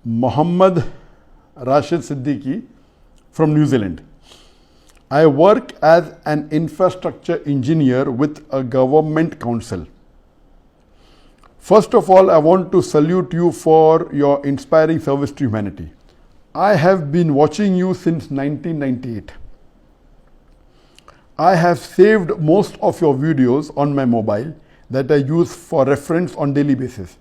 Muhammad Rashid Siddiqui from New Zealand. I work as an infrastructure engineer with a government council. First of all, I want to salute you for your inspiring service to humanity. I have been watching you since 1998. I have saved most of your videos on my mobile that I use for reference on daily basis.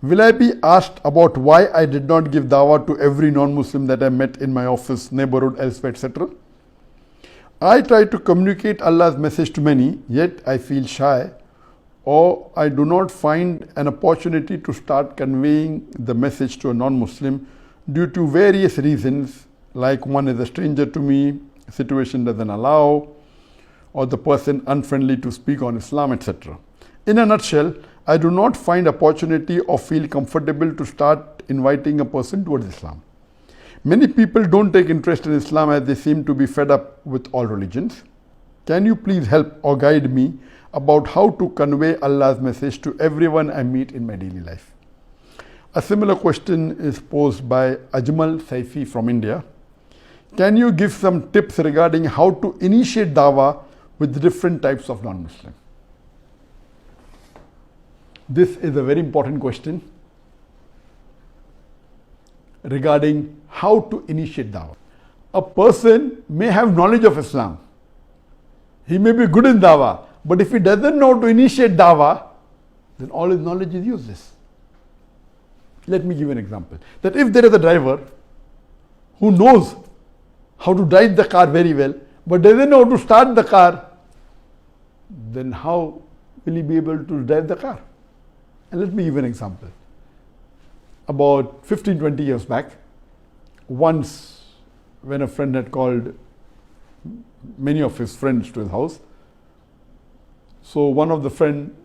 Will I be asked about why I did not give dawah to every non-Muslim that I met in my office, neighborhood, elsewhere, etc.? I try to communicate Allah's message to many, yet I feel shy, or I do not find an opportunity to start conveying the message to a non-Muslim due to various reasons, like one is a stranger to me, situation doesn't allow, or the person unfriendly to speak on Islam, etc. In a nutshell, I do not find opportunity or feel comfortable to start inviting a person towards Islam. Many people don't take interest in Islam as they seem to be fed up with all religions. Can you please help or guide me about how to convey Allah's message to everyone I meet in my daily life? A similar question is posed by Ajmal Saifi from India. Can you give some tips regarding how to initiate dawah with different types of non-Muslim? This is a very important question regarding how to initiate dawah. A person may have knowledge of Islam. He may be good in dawah, but if he doesn't know how to initiate dawah, then all his knowledge is useless. Let me give you an example. That if there is a driver who knows how to drive the car very well, but doesn't know how to start the car, then how will he be able to drive the car? And let me give you an example. About 15-20 years back, once when a friend had called many of his friends to his house, so one of the friend,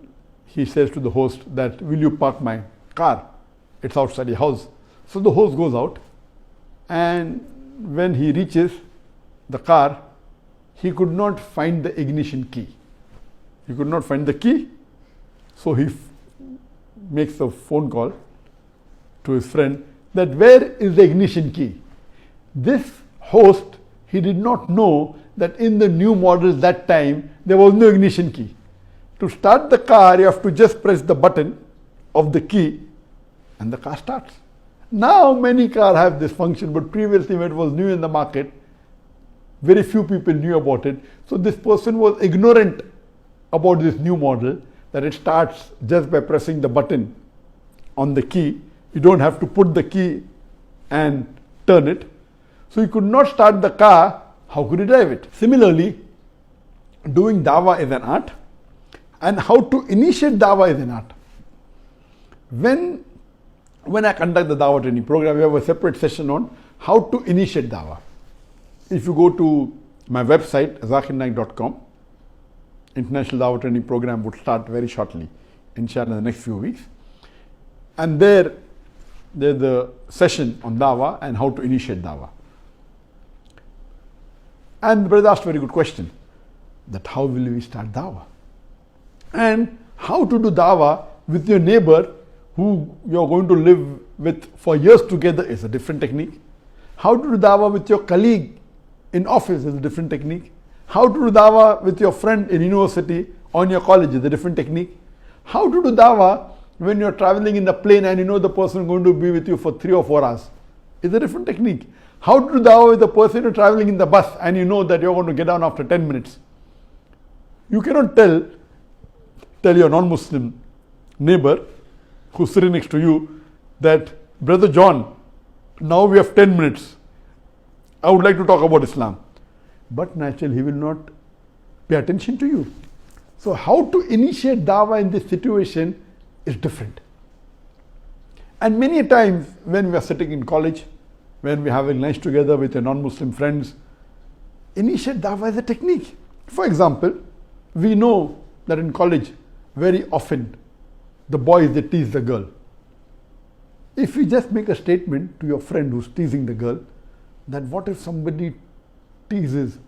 he says to the host that, will you park my car? It's outside the house. So the host goes out, and when he reaches the car, he could not find the ignition key. He could not find the key, so he makes a phone call to his friend that where is the ignition key? This host, he did not know that in the new models that time there was no ignition key. To start the car, you have to just press the button of the key and the car starts. Now many cars have this function, but previously when it was new in the market, very few people knew about it. So this person was ignorant about this new model, that it starts just by pressing the button on the key. You don't have to put the key and turn it. So he could not start the car. How could he drive it? Similarly, doing dawah is an art, and how to initiate dawah is an art. When I conduct the dawah training program, we have a separate session on how to initiate dawah. If you go to my website, zakir.com, International Dawah Training Program would start very shortly, inshallah, in the next few weeks. And there's a session on dawah and how to initiate dawah. And the brother asked a very good question, that how will we start dawah? And how to do dawah with your neighbor who you're going to live with for years together is a different technique. How to do dawah with your colleague in office is a different technique. How to do dawah with your friend in university or in your college is a different technique. How to do dawah when you're traveling in the plane and you know the person is going to be with you for 3 or 4 hours is a different technique. How to do dawah with the person who's traveling in the bus and you know that you're going to get down after 10 minutes. You cannot tell your non-Muslim neighbor who's sitting next to you that, Brother John, now we have 10 minutes. I would like to talk about Islam. But naturally, he will not pay attention to you. So how to initiate dawah in this situation is different. And many times when we are sitting in college, when we are having lunch together with your non-Muslim friends, initiate dawah is a technique. For example, we know that in college, very often, the boys, they tease the girl. If you just make a statement to your friend who's teasing the girl, that what if somebody teases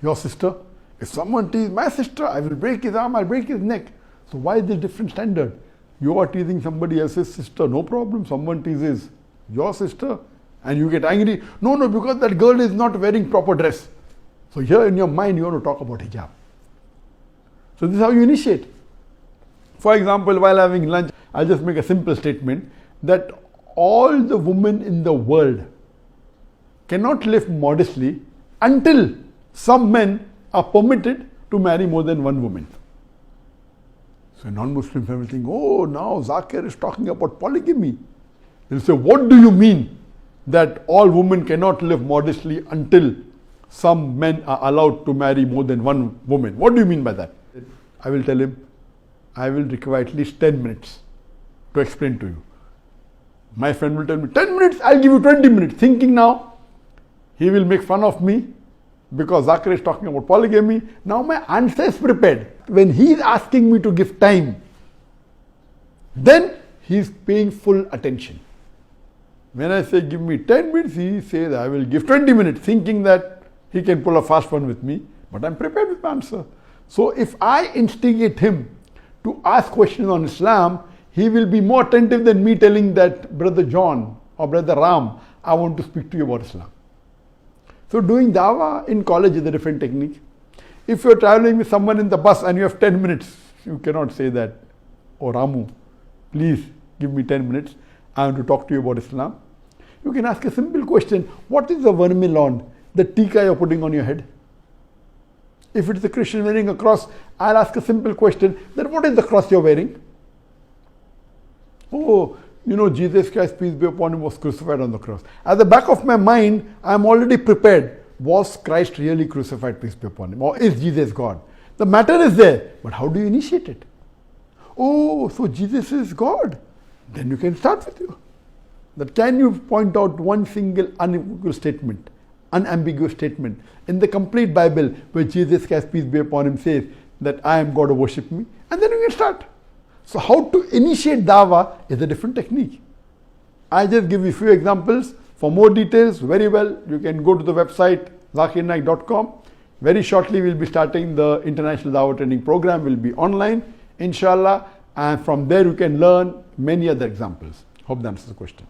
your sister? If someone teases my sister, I will break his arm, I'll break his neck. So why is this different standard? You are teasing somebody else's sister, no problem. Someone teases your sister and you get angry. No, because that girl is not wearing proper dress. So here in your mind you want to talk about hijab. So this is how you initiate. For example, while having lunch, I'll just make a simple statement that all the women in the world cannot live modestly until some men are permitted to marry more than one woman. So a non-Muslim family think, oh, now Zakir is talking about polygamy. They'll say, what do you mean that all women cannot live modestly until some men are allowed to marry more than one woman? What do you mean by that? I will tell him, I will require at least 10 minutes to explain to you. My friend will tell me, 10 minutes, I'll give you 20 minutes. Thinking now, he will make fun of me because Zakir is talking about polygamy. Now my answer is prepared. When he is asking me to give time, then he is paying full attention. When I say give me 10 minutes, he says I will give 20 minutes, thinking that he can pull a fast one with me, but I'm prepared with my answer. So if I instigate him to ask questions on Islam, he will be more attentive than me telling that Brother John or Brother Ram, I want to speak to you about Islam. So doing dawah in college is a different technique. If you're traveling with someone in the bus and you have 10 minutes, you cannot say that, oh Ramu, please give me 10 minutes, I want to talk to you about Islam. You can ask a simple question, what is the vermilion, the tika you're putting on your head? If it's a Christian wearing a cross, I'll ask a simple question, then what is the cross you're wearing? Oh, Jesus Christ, peace be upon him, was crucified on the cross. At the back of my mind, I'm already prepared. Was Christ really crucified, peace be upon him? Or is Jesus God? The matter is there, but how do you initiate it? Oh, so Jesus is God. Then you can start with you. That can you point out one single unequivocal statement, unambiguous statement in the complete Bible where Jesus Christ, peace be upon him, says that I am God, who worship me, and then you can start. So how to initiate dawah is a different technique. I just give you a few examples. For more details, very well, you can go to the website zakirnaik.com. Very shortly we'll be starting the International Dawah Training Program, will be online, inshallah, and from there you can learn many other examples. Hope that answers the question.